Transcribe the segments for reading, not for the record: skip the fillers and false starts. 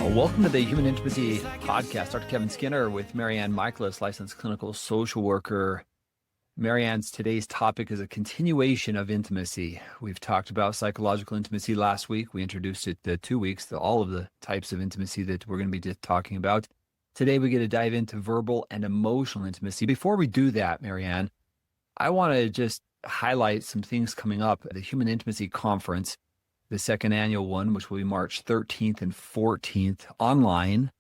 Well, welcome to the Human Intimacy Podcast. Dr. Kevin Skinner with Maryanne Michaelis, licensed clinical social worker. Maryanne's today's topic is a continuation of intimacy. We've talked about psychological intimacy last week. We introduced it to 2 weeks, to all of the types of intimacy that we're going to be talking about. Today, we get to dive into verbal and emotional intimacy. Before we do that, Maryanne, I want to just highlight some things coming up at the Human Intimacy Conference, the second annual one, which will be March 13th and 14th online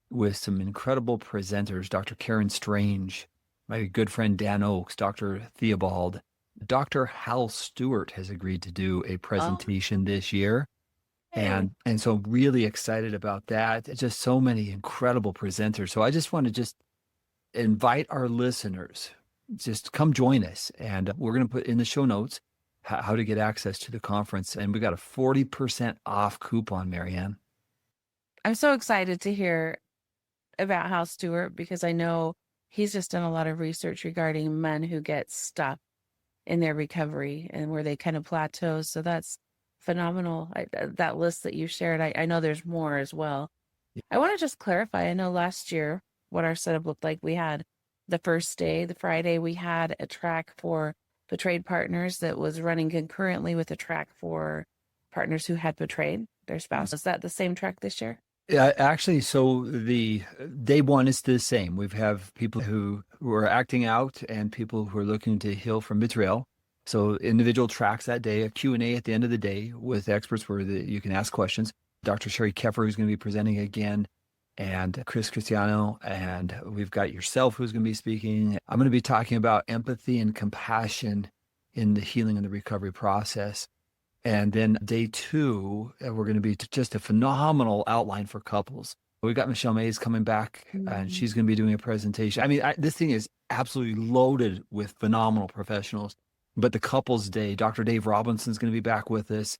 with some incredible presenters, Dr. Karen Strange, my good friend Dan Oakes, Dr. Theobald. Dr. Hal Stewart has agreed to do a presentation this year. And so I'm really excited about that. Just so many incredible presenters. So I just want to just invite our listeners, just come join us. And we're going to put in the show notes how to get access to the conference. And we got a 40% off coupon, Maryanne. I'm so excited to hear about Hal Stewart because I know he's just done a lot of research regarding men who get stuck in their recovery and where they kind of plateau. So that's phenomenal. That list that you shared, I know there's more as well. Yeah. I want to just clarify. I know last year what our setup looked like. We had the first day, the Friday, we had a track for betrayed partners that was running concurrently with a track for partners who had betrayed their spouse. Is that the same track this year? Yeah, actually, so the day one is the same. We have people who are acting out and people who are looking to heal from betrayal. So individual tracks that day, a Q&A at the end of the day with experts where you can ask questions. Dr. Sherry Keffer, who's going to be presenting again, and Chris Cristiano, and we've got yourself who's going to be speaking. I'm going to be talking about empathy and compassion in the healing and the recovery process. And then day two, we're going to be just a phenomenal outline for couples. We've got Michelle Mays coming back, and she's going to be doing a presentation. I mean, this thing is absolutely loaded with phenomenal professionals. But the couples day, Dr. Dave Robinson's going to be back with us.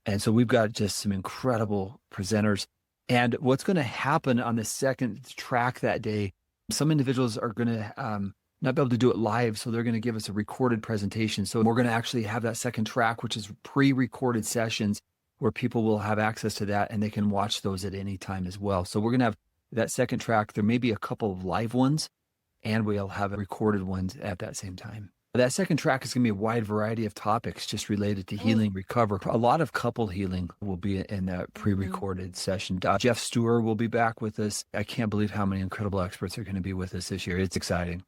And so we've got just some incredible presenters. And what's going to happen on the second track that day, some individuals are going to not be able to do it live, so they're going to give us a recorded presentation. So we're going to actually have that second track, which is pre-recorded sessions where people will have access to that and they can watch those at any time as well. So we're going to have that second track. There may be a couple of live ones, and we'll have recorded ones at that same time. That second track is going to be a wide variety of topics just related to healing, recover. A lot of couple healing will be in that pre-recorded session. Jeff Stewart will be back with us. I can't believe how many incredible experts are going to be with us this year. It's exciting.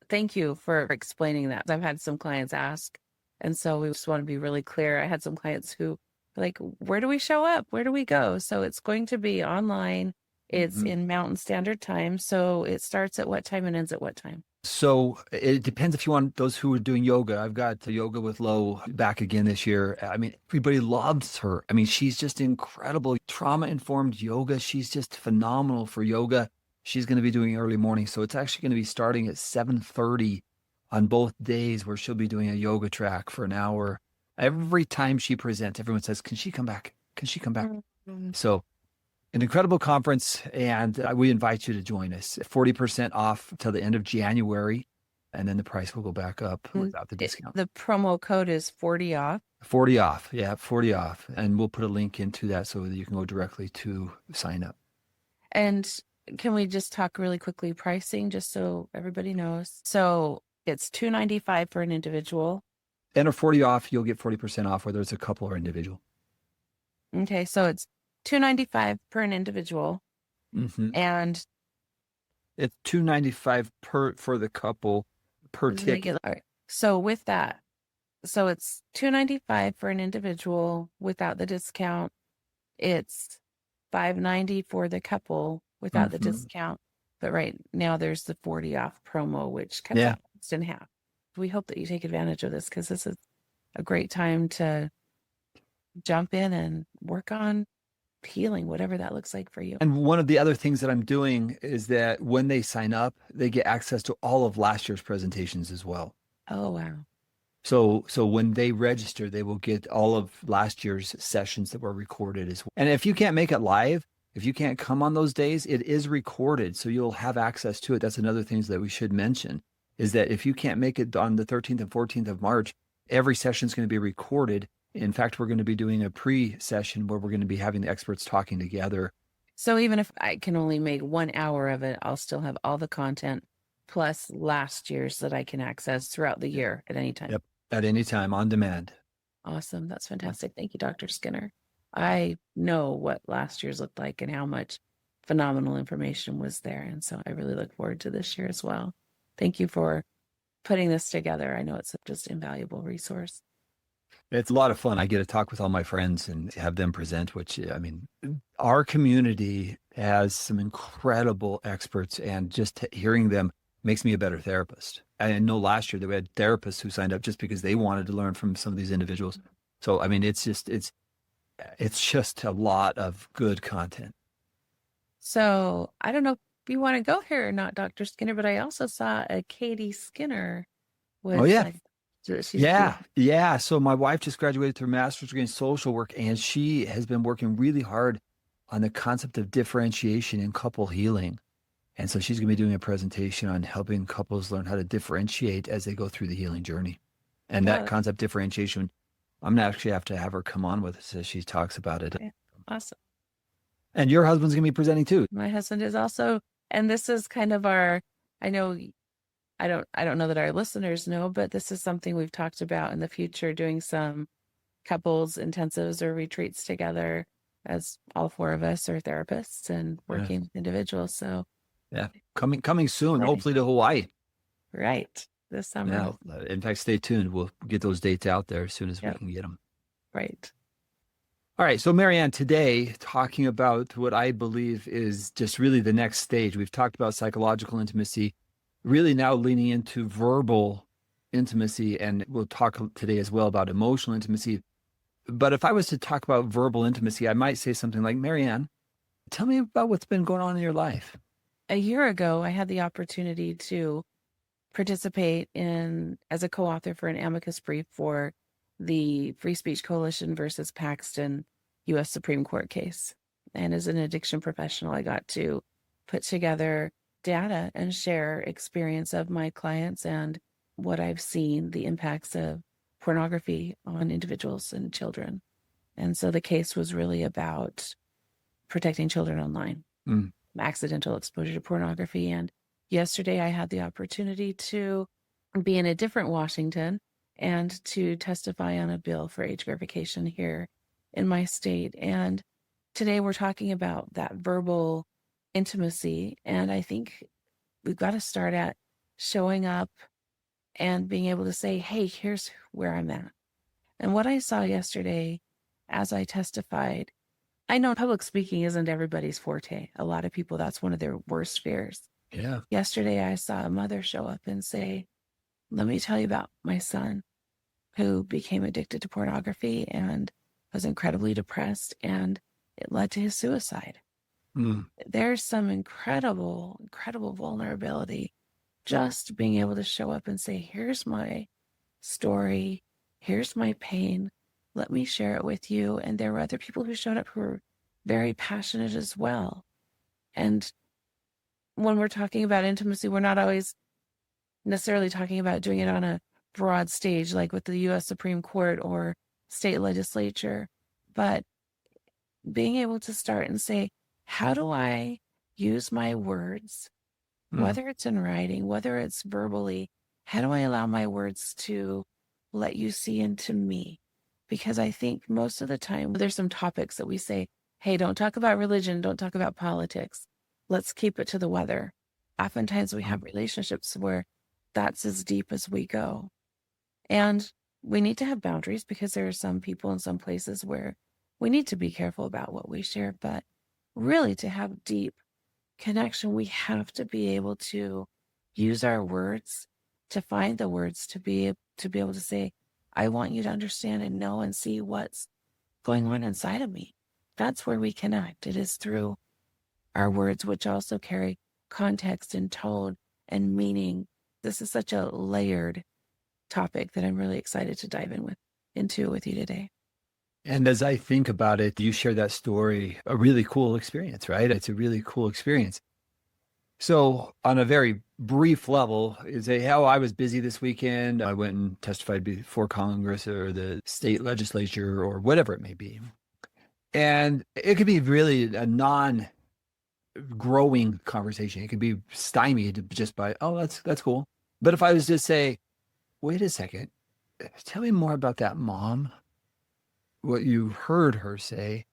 Thank you for explaining that. I've had some clients ask, and so we just want to be really clear. I had some clients who were like, where do we show up? Where do we go? So it's going to be online. It's in Mountain Standard Time. So it starts at what time and ends at what time? So it depends if you want those who are doing yoga. I've got Yoga with Lo back again this year. I mean, everybody loves her. I mean, she's just incredible. Trauma-informed yoga. She's just phenomenal for yoga. She's going to be doing early morning. So it's actually going to be starting at 7:30 on both days where she'll be doing a yoga track for an hour. Every time she presents, everyone says, can she come back? Can she come back? So an incredible conference, and we invite you to join us. 40% off till the end of January, and then the price will go back up without the discount. The promo code is 40 off. 40 off. Yeah, 40 off. And we'll put a link into that so that you can go directly to sign up. And can we just talk really quickly pricing, just so everybody knows? So it's $295 for an individual. And a 40 off, you'll get 40% off, whether it's a couple or individual. Okay, so it's $295 per an individual, and it's $295 for the couple per ticket. All right. So with that, so it's $295 for an individual without the discount. It's $590 for the couple without the discount. But right now there's the 40 off promo, which cuts out in half. We hope that you take advantage of this because this is a great time to jump in and work on healing, whatever that looks like for you. And one of the other things that I'm doing is that when they sign up, they get access to all of last year's presentations as well. Oh, wow. So when they register, they will get all of last year's sessions that were recorded as well. And if you can't make it live, if you can't come on those days, it is recorded. So you'll have access to it. That's another thing that we should mention is that if you can't make it on the 13th and 14th of March, every session is going to be recorded. In fact, we're going to be doing a pre-session where we're going to be having the experts talking together So even if I can only make 1 hour of it, I'll still have all the content plus last year's that I can access throughout the year at any time. Yep. At any time on demand. Awesome. That's fantastic. Thank you, Dr. Skinner. I know what last year's looked like and how much phenomenal information was there. And so I really look forward to this year as well. Thank you for putting this together. I know it's just invaluable resource. It's a lot of fun. I get to talk with all my friends and have them present, which, I mean, our community has some incredible experts, and just hearing them makes me a better therapist. I know last year that we had therapists who signed up just because they wanted to learn from some of these individuals. So, I mean, it's just a lot of good content. So I don't know if you want to go here or not, Dr. Skinner, but I also saw a Katie Skinner with Oh, yeah. she's Yeah. Yeah. So my wife just graduated with her master's degree in social work, and she has been working really hard on the concept of differentiation in couple healing. And so she's going to be doing a presentation on helping couples learn how to differentiate as they go through the healing journey. And that Well, concept differentiation, I'm going to actually have to have her come on with us as she talks about it. yeah, awesome. And your husband's going to be presenting too. My husband is also, and this is kind of our, I know I don't know that our listeners know, but this is something we've talked about in the future, doing some couples intensives or retreats together, as all four of us are therapists and Yeah. working with individuals. So Yeah. Coming soon, Exciting. hopefully to Hawaii. right, this summer. Yeah. In fact, stay tuned. We'll get those dates out there as soon as we Yep. can get them. Right. All right. So, Maryanne, today, talking about what I believe is just really the next stage. We've talked about psychological intimacy, really now leaning into verbal intimacy. And we'll talk today as well about emotional intimacy. But if I was to talk about verbal intimacy, I might say something like, Maryanne, tell me about what's been going on in your life. A year ago, I had the opportunity to participate in as a co-author for an amicus brief for the Free Speech Coalition versus Paxton U.S. Supreme Court case. And as an addiction professional, I got to put together data and share experience of my clients and what I've seen, the impacts of pornography on individuals and children. And so the case was really about protecting children online, accidental exposure to pornography. And yesterday I had the opportunity to be in a different Washington and to testify on a bill for age verification here in my state. And today we're talking about that verbal intimacy. And I think we've got to start at showing up and being able to say, hey, here's where I'm at. And what I saw yesterday as I testified, I know public speaking isn't everybody's forte. A lot of people, that's one of their worst fears. Yeah. Yesterday, I saw a mother show up and say, let me tell you about my son who became addicted to pornography and was incredibly depressed, and it led to his suicide. There's some incredible, incredible vulnerability just being able to show up and say, here's my story, here's my pain, let me share it with you. And there were other people who showed up who were very passionate as well. And when we're talking about intimacy, we're not always necessarily talking about doing it on a broad stage, like with the U.S. Supreme Court or state legislature, but being able to start and say, how do I use my words, whether it's in writing, whether it's verbally, how do I allow my words to let you see into me? Because I think most of the time there's some topics that we say, hey, don't talk about religion, don't talk about politics. Let's keep it to the weather. Oftentimes we have relationships where that's as deep as we go. And we need to have boundaries because there are some people in some places where we need to be careful about what we share. But really, to have deep connection, we have to be able to use our words, to find the words to be able to say, I want you to understand and know and see what's going on inside of me. That's where we connect. It is through our words, which also carry context and tone and meaning. This is such a layered topic that I'm really excited to dive into with you today. And as I think about it, you share that story, a really cool experience, right? It's a really cool experience. So on a very brief level, is how I was busy this weekend. I went and testified before Congress or the state legislature or whatever it may be. And it could be really a growing conversation. It can be stymied just by, oh, that's cool. But if I was to say, wait a second, tell me more about that mom, what you heard her say,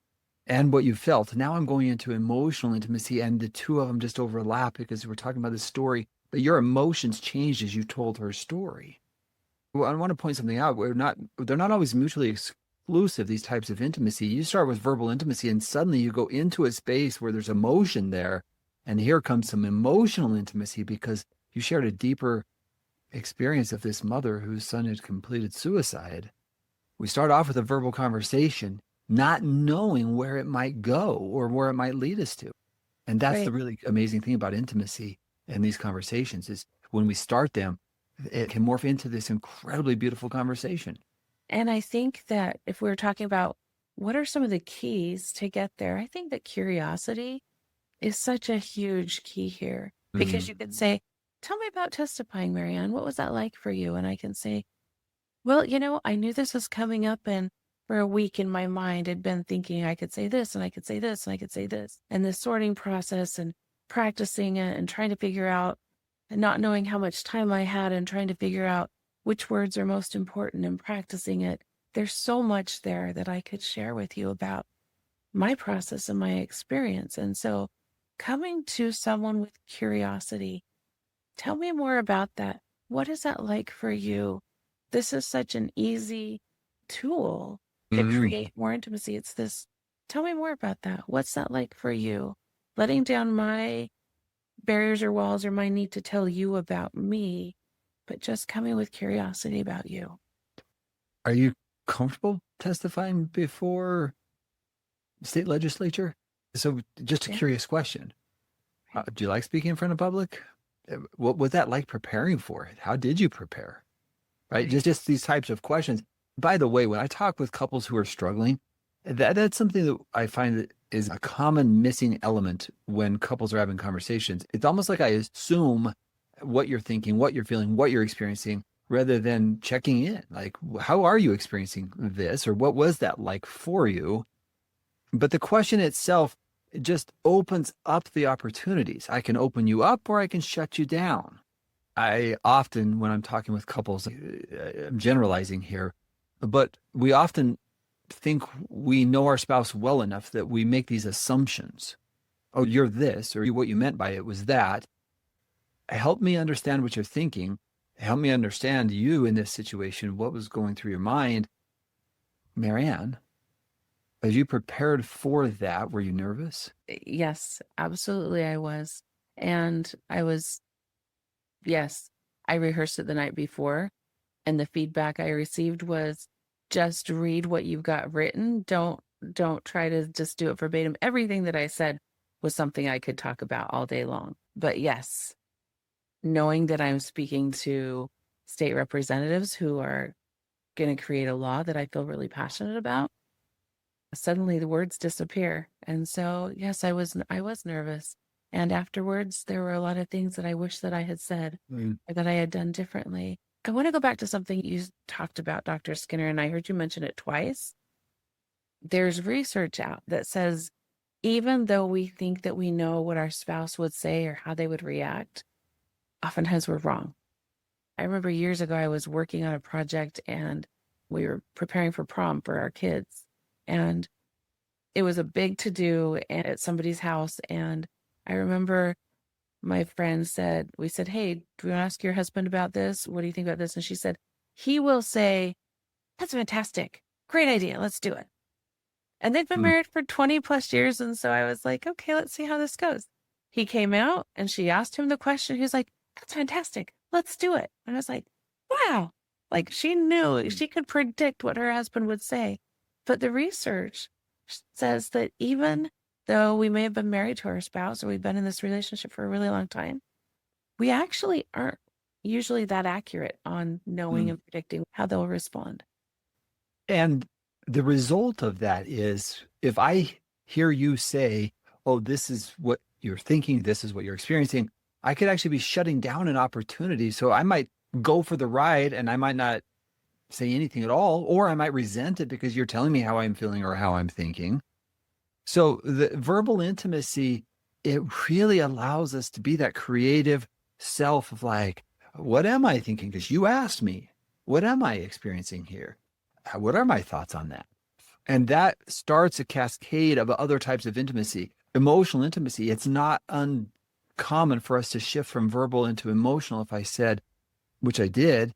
and what you felt. Now I'm going into emotional intimacy, and the two of them just overlap because we're talking about this story, but your emotions changed as you told her story. Well, I want to point something out. They're not always mutually exclusive, these types of intimacy. You start with verbal intimacy, and suddenly you go into a space where there's emotion there. And here comes some emotional intimacy because you shared a deeper experience of this mother whose son had completed suicide. We start off with a verbal conversation, not knowing where it might go or where it might lead us to. And that's Right. the really amazing thing about intimacy and these conversations is when we start them, it can morph into this incredibly beautiful conversation. And I think that if we were talking about what are some of the keys to get there, I think that curiosity is such a huge key here because you could say, tell me about testifying, Maryanne. What was that like for you? And I can say, well, I knew this was coming up, and for a week in my mind, I'd been thinking I could say this and I could say this and I could say this. And the sorting process and practicing it and trying to figure out and not knowing how much time I had and trying to figure out which words are most important and practicing it. There's so much there that I could share with you about my process and my experience. And so coming to someone with curiosity, tell me more about that. What is that like for you? This is such an easy tool to create more intimacy. It's this, tell me more about that. What's that like for you? Letting down my barriers or walls or my need to tell you about me, but just coming with curiosity about you. Are you comfortable testifying before state legislature? So just a Yeah. curious question. Right. Do you like speaking in front of public? What was that like preparing for it? How did you prepare? Right? Right. Just these types of questions. By the way, when I talk with couples who are struggling, that's something that I find that is a common missing element when couples are having conversations. It's almost like I assume what you're thinking, what you're feeling, what you're experiencing, rather than checking in. Like, how are you experiencing this? Or what was that like for you? But the question itself just opens up the opportunities. I can open you up or I can shut you down. I often, when I'm talking with couples, I'm generalizing here, but we often think we know our spouse well enough that we make these assumptions. Oh, you're this, or what you meant by it was that. Help me understand what you're thinking. Help me understand you in this situation. What was going through your mind? Maryanne, are you prepared for that? Were you nervous? Yes, absolutely. I was. And yes, I rehearsed it the night before. And the feedback I received was just read what you've got written. Don't try to just do it verbatim. Everything that I said was something I could talk about all day long. But yes, knowing that I'm speaking to state representatives who are going to create a law that I feel really passionate about, suddenly the words disappear. And so, yes, I was nervous. And afterwards, there were a lot of things that I wish that I had said or that I had done differently. I want to go back to something you talked about, Dr. Skinner, and I heard you mention it twice. There's research out that says even though we think that we know what our spouse would say or how they would react, oftentimes we're wrong. I remember years ago, I was working on a project and we were preparing for prom for our kids. And it was a big to-do at somebody's house. And I remember my friend said, hey, do we want to ask your husband about this? What do you think about this? And she said, he will say, that's fantastic. Great idea. Let's do it. And they've been married for 20 plus years. And so I was like, okay, let's see how this goes. He came out and she asked him the question. He was like, that's fantastic. Let's do it. And I was like, wow. Like she knew, she could predict what her husband would say. But the research says that even though we may have been married to our spouse or we've been in this relationship for a really long time, we actually aren't usually that accurate on knowing and predicting how they'll respond. And the result of that is if I hear you say, oh, this is what you're thinking, this is what you're experiencing, I could actually be shutting down an opportunity. So I might go for the ride and I might not say anything at all, or I might resent it because you're telling me how I'm feeling or how I'm thinking. So the verbal intimacy it really allows us to be that creative self of like, what am I thinking? Because you asked me, what am I experiencing here? What are my thoughts on that? And that starts a cascade of other types of intimacy, emotional intimacy. It's not uncommon for us to shift from verbal into emotional. If I said, which I did,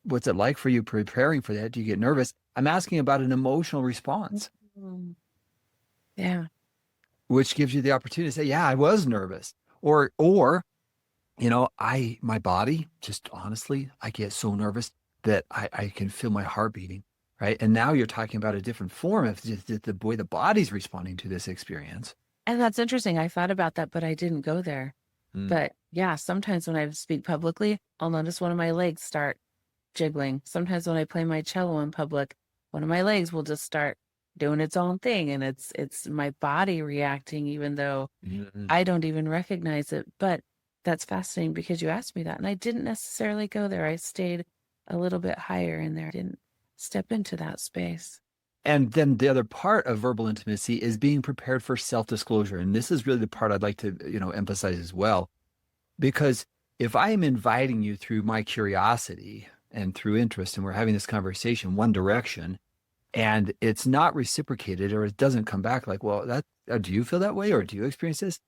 what's it like for you preparing for that? Do you get nervous? I'm asking about an emotional response, Mm. Yeah. which gives you the opportunity to say, yeah, I was nervous. My body, just honestly, I get so nervous that I can feel my heart beating, right? And now you're talking about a different form of just the way the body's responding to this experience. And that's interesting. I thought about that, but I didn't go there. Mm. But yeah, sometimes when I speak publicly, I'll notice one of my legs start jiggling. Sometimes when I play my cello in public, one of my legs will just start doing its own thing. And it's my body reacting, even though Mhm. I don't even recognize it. But that's fascinating because you asked me that. And I didn't necessarily go there. I stayed a little bit higher in there. I didn't step into that space. And then the other part of verbal intimacy is being prepared for self-disclosure. And this is really the part I'd like to, emphasize as well. Because if I am inviting you through my curiosity and through interest, and we're having this conversation one direction, and it's not reciprocated or it doesn't come back like, well, do you feel that way or do you experience this?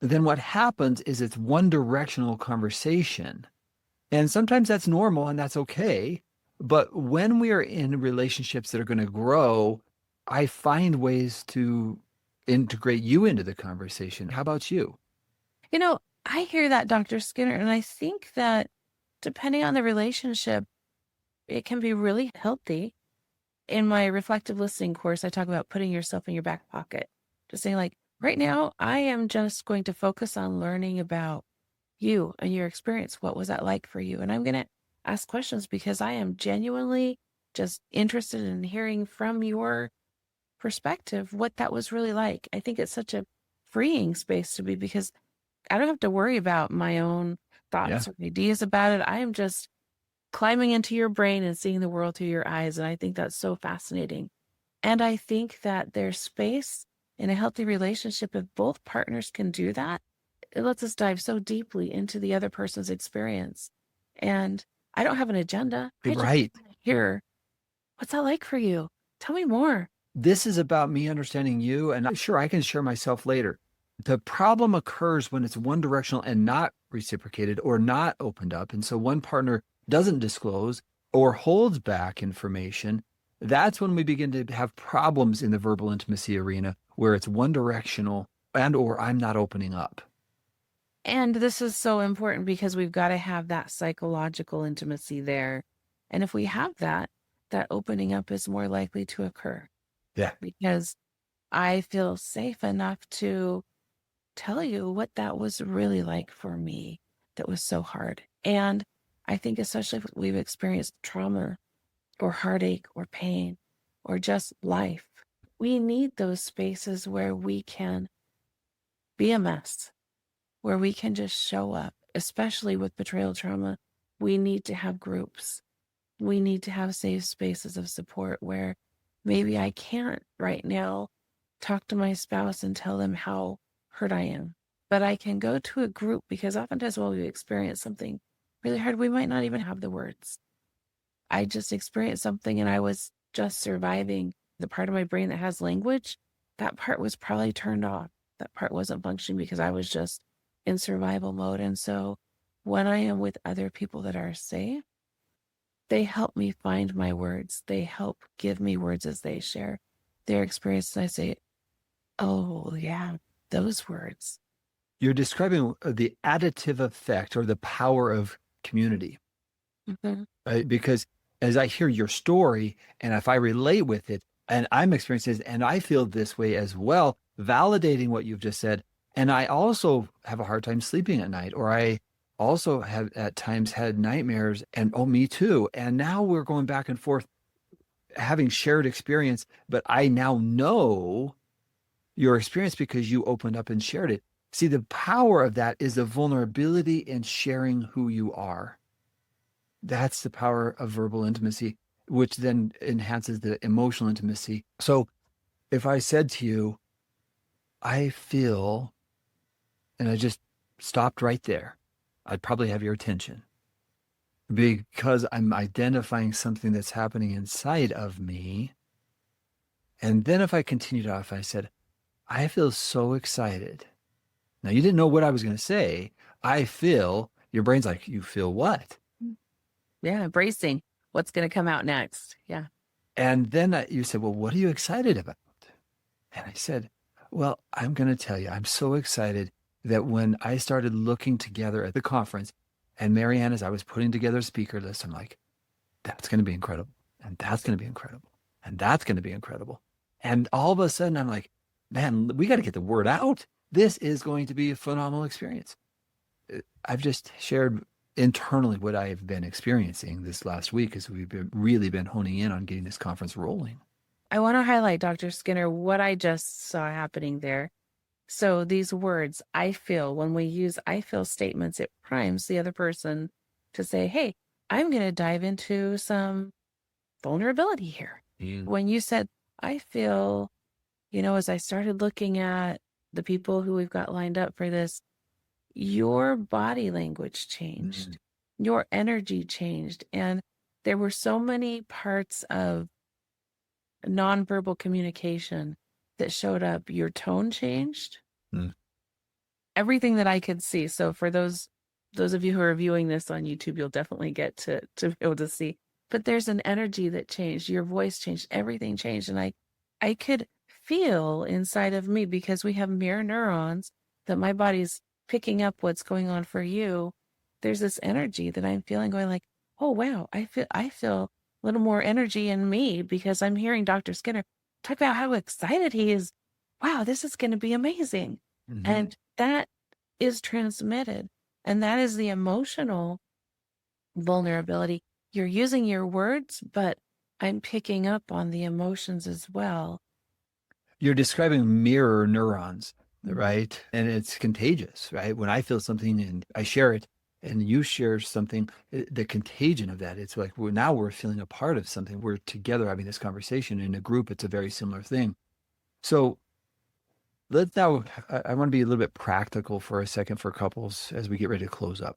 Then what happens is it's one directional conversation. And sometimes that's normal and that's okay. But when we are in relationships that are going to grow, I find ways to integrate you into the conversation. How about you? You know, I hear that, Dr. Skinner, and I think that depending on the relationship, it can be really healthy. In my reflective listening course, I talk about putting yourself in your back pocket. Just saying, like, right now, I am just going to focus on learning about you and your experience. What was that like for you? And I'm going to ask questions because I am genuinely just interested in hearing from your perspective what that was really like. I think it's such a freeing space to be because I don't have to worry about my own Yeah. thoughts or ideas about it. I am just climbing into your brain and seeing the world through your eyes. And I think that's so fascinating. And I think that there's space in a healthy relationship if both partners can do that. It lets us dive so deeply into the other person's experience. And I don't have an agenda. I just Right. want to hear, what's that like for you? Tell me more. This is about me understanding you, and I'm sure I can share myself later. The problem occurs when it's one directional and not reciprocated or not opened up. And so one partner doesn't disclose or holds back information. That's when we begin to have problems in the verbal intimacy arena where it's one directional and or I'm not opening up. And this is so important because we've got to have that psychological intimacy there. And if we have that, that opening up is more likely to occur Yeah. because I feel safe enough to tell you what that was really like for me that was so hard. And I think, especially if we've experienced trauma or heartache or pain or just life, we need those spaces where we can be a mess, where we can just show up, especially with betrayal trauma. We need to have groups. We need to have safe spaces of support where maybe I can't right now talk to my spouse and tell them how hurt I am, but I can go to a group because oftentimes while we experience something really hard, we might not even have the words. I just experienced something and I was just surviving. The part of my brain that has language, that part was probably turned off. That part wasn't functioning because I was just in survival mode. And so when I am with other people that are safe, they help me find my words. They help give me words as they share their experience. And I say, oh, yeah, those words. You're describing the additive effect or the power of community, Mhm. right? Because as I hear your story and if I relate with it and I'm experiencing this and I feel this way as well, validating what you've just said. And I also have a hard time sleeping at night, or I also have at times had nightmares and oh, me too. And now we're going back and forth having shared experience, but I now know your experience because you opened up and shared it. See, the power of that is the vulnerability in sharing who you are. That's the power of verbal intimacy, which then enhances the emotional intimacy. So if I said to you, I feel and I just stopped right there, I'd probably have your attention because I'm identifying something that's happening inside of me. And then if I continued off, I said, I feel so excited. Now, you didn't know what I was going to say. I feel, your brain's like, you feel what? Yeah, bracing. What's going to come out next? Yeah. And then you said, well, what are you excited about? And I said, well, I'm going to tell you, I'm so excited that when I started looking together at the conference and Maryanne, as I was putting together a speaker list, I'm like, that's going to be incredible. And that's going to be incredible. And that's going to be incredible. And all of a sudden, I'm like, man, we got to get the word out. This is going to be a phenomenal experience. I've just shared internally what I have been experiencing this last week as we've really been honing in on getting this conference rolling. I want to highlight, Dr. Skinner, what I just saw happening there. So these words, I feel, when we use I feel statements, it primes the other person to say, hey, I'm going to dive into some vulnerability here. When you said, I feel, as I started looking at the people who we've got lined up for this, your body language changed, your energy changed. And there were so many parts of nonverbal communication that showed up. Your tone changed. Everything that I could see. So for those of you who are viewing this on YouTube, you'll definitely get to be able to see. But there's an energy that changed. Your voice changed. Everything changed. And I could feel inside of me, because we have mirror neurons, that my body's picking up what's going on for you. There's this energy that I'm feeling going like, oh, wow, I feel a little more energy in me because I'm hearing Dr. Skinner talk about how excited he is. Wow, this is going to be amazing. And that is transmitted. And that is the emotional vulnerability. You're using your words, but I'm picking up on the emotions as well. You're describing mirror neurons, right? And it's contagious, right? When I feel something and I share it and you share something, the contagion of that, it's like now we're feeling a part of something. We're together having this conversation in a group. It's a very similar thing. So I want to be a little bit practical for a second for couples as we get ready to close up.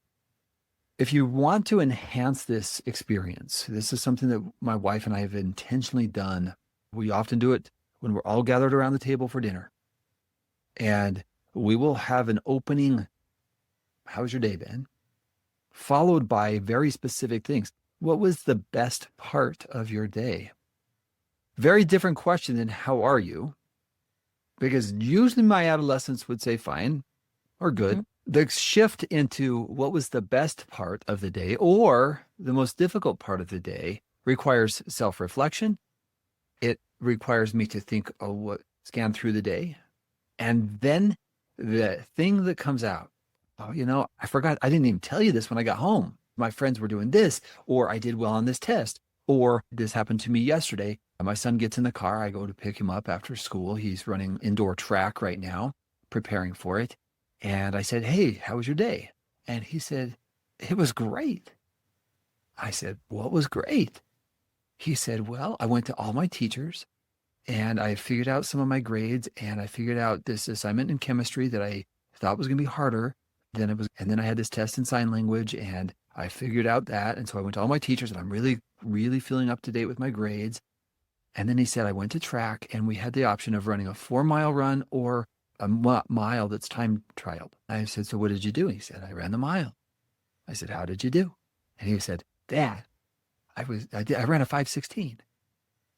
If you want to enhance this experience, this is something that my wife and I have intentionally done. We often do it when we're all gathered around the table for dinner. And we will have an opening, how's your day been? Followed by very specific things. What was the best part of your day? Very different question than how are you? Because usually my adolescents would say fine or good. The shift into what was the best part of the day or the most difficult part of the day requires self-reflection. It requires me to think, scan through the day. And then the thing that comes out, I forgot, I didn't even tell you this when I got home. My friends were doing this, or I did well on this test, or this happened to me yesterday. My son gets in the car. I go to pick him up after school. He's running indoor track right now, preparing for it. And I said, hey, how was your day? And he said, it was great. I said, what was great? He said, well, I went to all my teachers and I figured out some of my grades and I figured out this assignment in chemistry that I thought was going to be harder than it was. And then I had this test in sign language and I figured out that. And so I went to all my teachers and I'm really, really feeling up to date with my grades. And then he said, I went to track and we had the option of running a 4-mile run or a mile that's time trialed. I said, so what did you do? He said, I ran the mile. I said, how did you do? And he said, Dad, I ran a 5:16.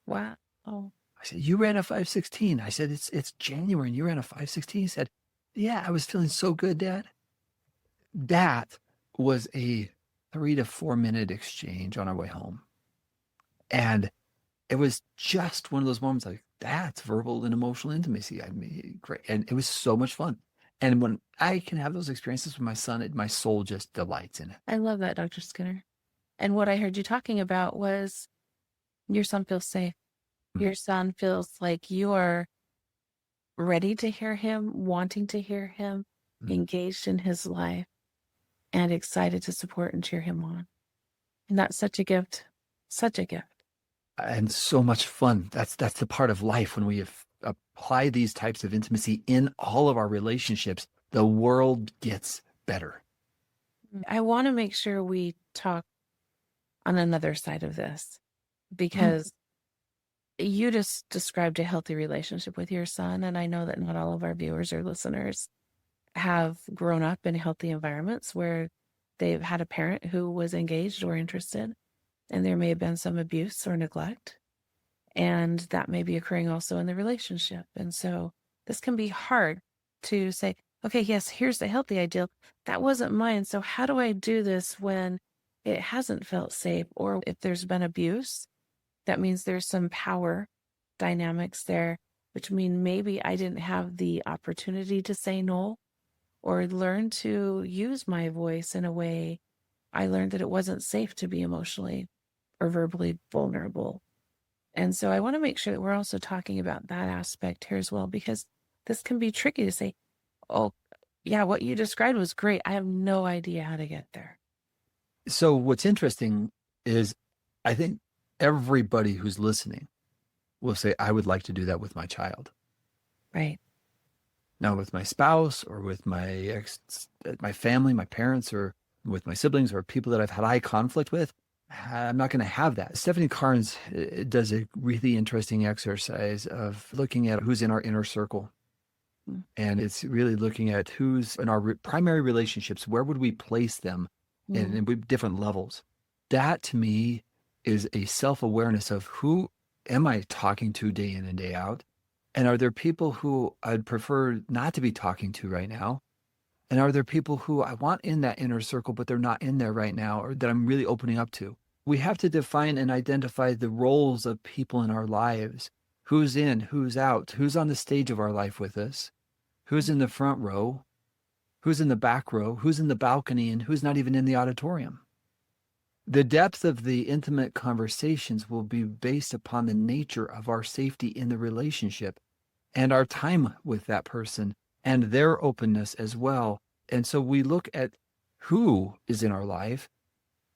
Wow. Oh. I said, you ran a 5:16. I said, it's January and you ran a 5:16. He said, yeah, I was feeling so good, Dad. That was a 3 to 4 minute exchange on our way home. And it was just one of those moments like, that's verbal and emotional intimacy. I mean, great. And it was so much fun. And when I can have those experiences with my son, my soul just delights in it. I love that, Dr. Skinner. And what I heard you talking about was your son feels safe. Your son feels like you are ready to hear him, wanting to hear him, engaged in his life, and excited to support and cheer him on. And that's such a gift. Such a gift. And so much fun. That's the part of life when we apply these types of intimacy in all of our relationships. the world gets better. I want to make sure we talk on another side of this, Mm. because you just described a healthy relationship with your son. And I know that not all of our viewers or listeners have grown up in healthy environments where they've had a parent who was engaged or interested, and there may have been some abuse or neglect. And that may be occurring also in the relationship. And so this can be hard to say, okay, yes, here's the healthy ideal. That wasn't mine. So how do I do this when it hasn't felt safe? Or if there's been abuse, that means there's some power dynamics there, which mean maybe I didn't have the opportunity to say no or learn to use my voice in a way. I learned that it wasn't safe to be emotionally or verbally vulnerable. And so I want to make sure that we're also talking about that aspect here as well, because this can be tricky to say, oh, yeah, what you described was great. I have no idea how to get there. So what's interesting is I think everybody who's listening will say, I would like to do that with my child. Right. Now with my spouse or with my family, my parents, or with my siblings or people that I've had high conflict with, I'm not going to have that. Stephanie Carnes does a really interesting exercise of looking at who's in our inner circle. Mm. And it's really looking at who's in our primary relationships. Where would we place them in different levels? That to me is a self-awareness of who am I talking to day in and day out? And are there people who I'd prefer not to be talking to right now? And are there people who I want in that inner circle, but they're not in there right now, or that I'm really opening up to? We have to define and identify the roles of people in our lives. Who's in, who's out, who's on the stage of our life with us, who's in the front row, who's in the back row, who's in the balcony, and who's not even in the auditorium. The depth of the intimate conversations will be based upon the nature of our safety in the relationship and our time with that person and their openness as well. And so we look at who is in our life,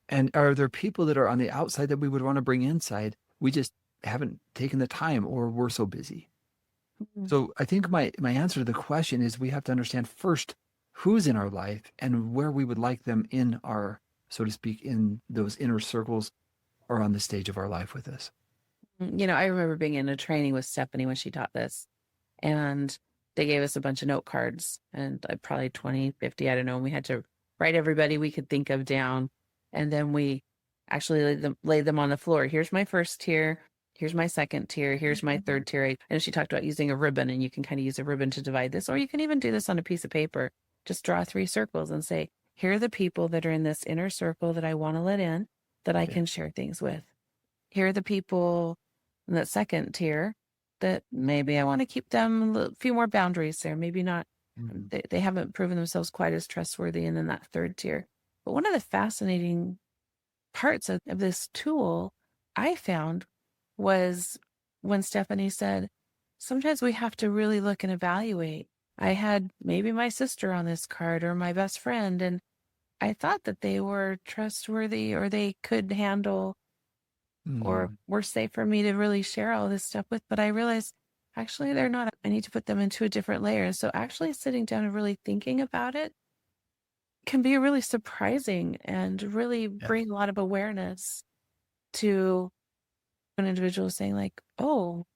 and are there people that are on the outside that we would want to bring inside? We just haven't taken the time, or we're so busy. So I think my answer to the question is we have to understand first who's in our life and where we would like them in our, so to speak, in those inner circles or on the stage of our life with us. I remember being in a training with Stephanie when she taught this, and they gave us a bunch of note cards, and probably 20, 50, I don't know. And we had to write everybody we could think of down. And then we actually laid them on the floor. Here's my first tier. Here's my second tier. Here's my third tier. And she talked about using a ribbon, and you can kind of use a ribbon to divide this, or you can even do this on a piece of paper. Just draw 3 circles and say, here are the people that are in this inner circle that I want to let in, that I can share things with. Here are the people in that second tier that maybe I want to keep them a few more boundaries there. Maybe not. They haven't proven themselves quite as trustworthy. And then that third tier. But one of the fascinating parts of this tool I found was when Stephanie said, sometimes we have to really look and evaluate. I had maybe my sister on this card or my best friend, and I thought that they were trustworthy or they could handle or were safe for me to really share all this stuff with. But I realized actually they're not. I need to put them into a different layer. And so actually sitting down and really thinking about it can be really surprising and really bring a lot of awareness to an individual saying like, oh,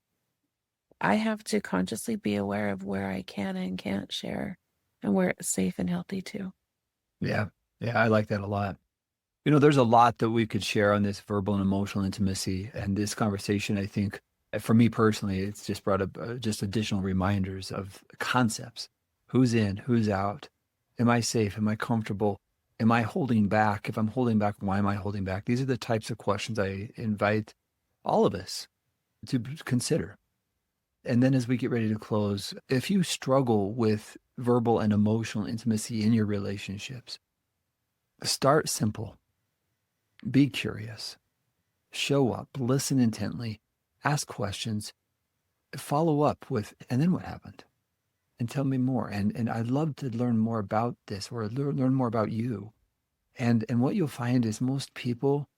I have to consciously be aware of where I can and can't share and where it's safe and healthy too. Yeah. Yeah. I like that a lot. There's a lot that we could share on this verbal and emotional intimacy. And this conversation, I think, for me personally, it's just brought up just additional reminders of concepts. Who's in, who's out? Am I safe? Am I comfortable? Am I holding back? If I'm holding back, why am I holding back? These are the types of questions I invite all of us to consider. And then as we get ready to close, if you struggle with verbal and emotional intimacy in your relationships, start simple. Be curious. Show up. Listen intently. Ask questions. Follow up with, and then what happened? And tell me more. And I'd love to learn more about this, or learn more about you. And what you'll find is most people,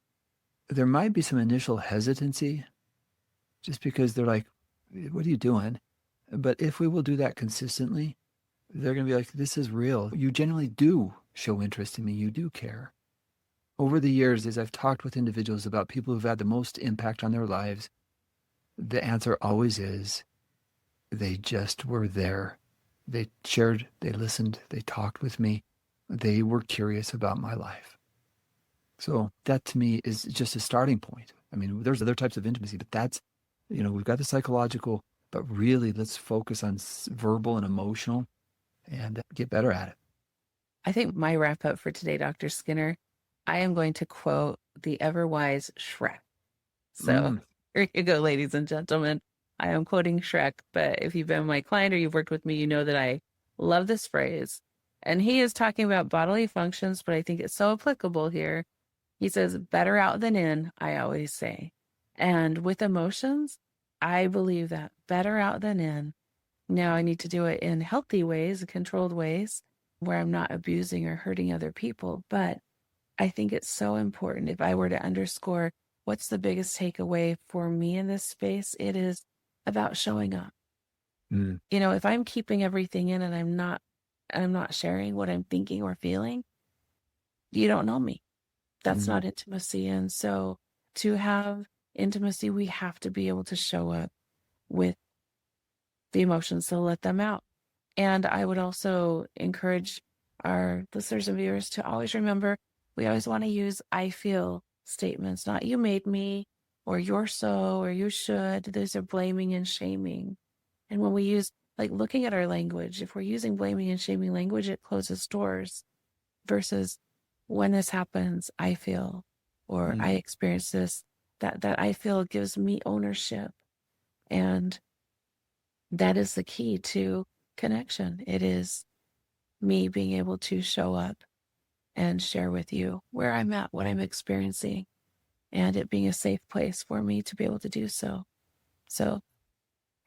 there might be some initial hesitancy just because they're like, what are you doing? But if we will do that consistently, They're going to be like, this is real. You genuinely do show interest in me. You do care. Over the years, as I've talked with individuals about people who've had the most impact on their lives, the answer always is they just were there. They shared, they listened, they talked with me. They were curious about my life. So that to me is just a starting point. I mean, there's other types of intimacy, but that's, we've got the psychological, but really let's focus on verbal and emotional and get better at it. I think my wrap up for today, Dr. Skinner, I am going to quote the ever wise Shrek. So here you go, ladies and gentlemen. I am quoting Shrek, but if you've been my client or you've worked with me, you know that I love this phrase. And he is talking about bodily functions, but I think it's so applicable here. He says, better out than in, I always say. And with emotions, I believe that better out than in. Now I need to do it in healthy ways, controlled ways, where I'm not abusing or hurting other people. But I think it's so important. If I were to underscore what's the biggest takeaway for me in this space, it is about showing up. If I'm keeping everything in and I'm not sharing what I'm thinking or feeling, you don't know me. That's not intimacy. And so to have intimacy, we have to be able to show up with the emotions to let them out. And I would also encourage our listeners and viewers to always remember, we always want to use I feel statements, not you made me or you're so or you should. Those are blaming and shaming. And when we use, like looking at our language, if we're using blaming and shaming language, it closes doors versus when this happens, I feel, or I experience this, that I feel gives me ownership. And that is the key to connection. It is me being able to show up and share with you where I'm at, what I'm experiencing, and it being a safe place for me to be able to do so. So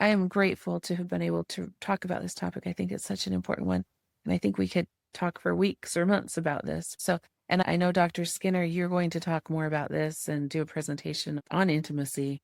I am grateful to have been able to talk about this topic. I think it's such an important one. And I think we could talk for weeks or months about this. So, and I know, Dr. Skinner, you're going to talk more about this and do a presentation on intimacy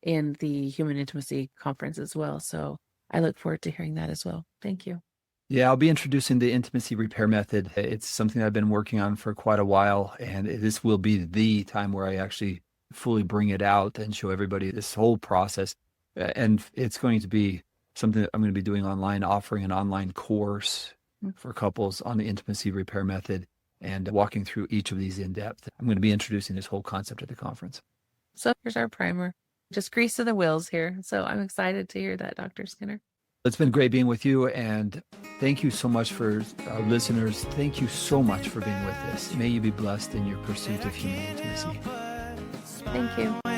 in the Human Intimacy Conference as well. So I look forward to hearing that as well. Thank you. Yeah, I'll be introducing the intimacy repair method. It's something I've been working on for quite a while, and this will be the time where I actually fully bring it out and show everybody this whole process. And it's going to be something that I'm going to be doing online, offering an online course for couples on the intimacy repair method and walking through each of these in depth. I'm going to be introducing this whole concept at the conference. So here's our primer. Just grease to the wheels here. So I'm excited to hear that, Dr. Skinner. It's been great being with you, and thank you so much for our listeners. Thank you so much for being with us. May you be blessed in your pursuit of human intimacy. Thank you.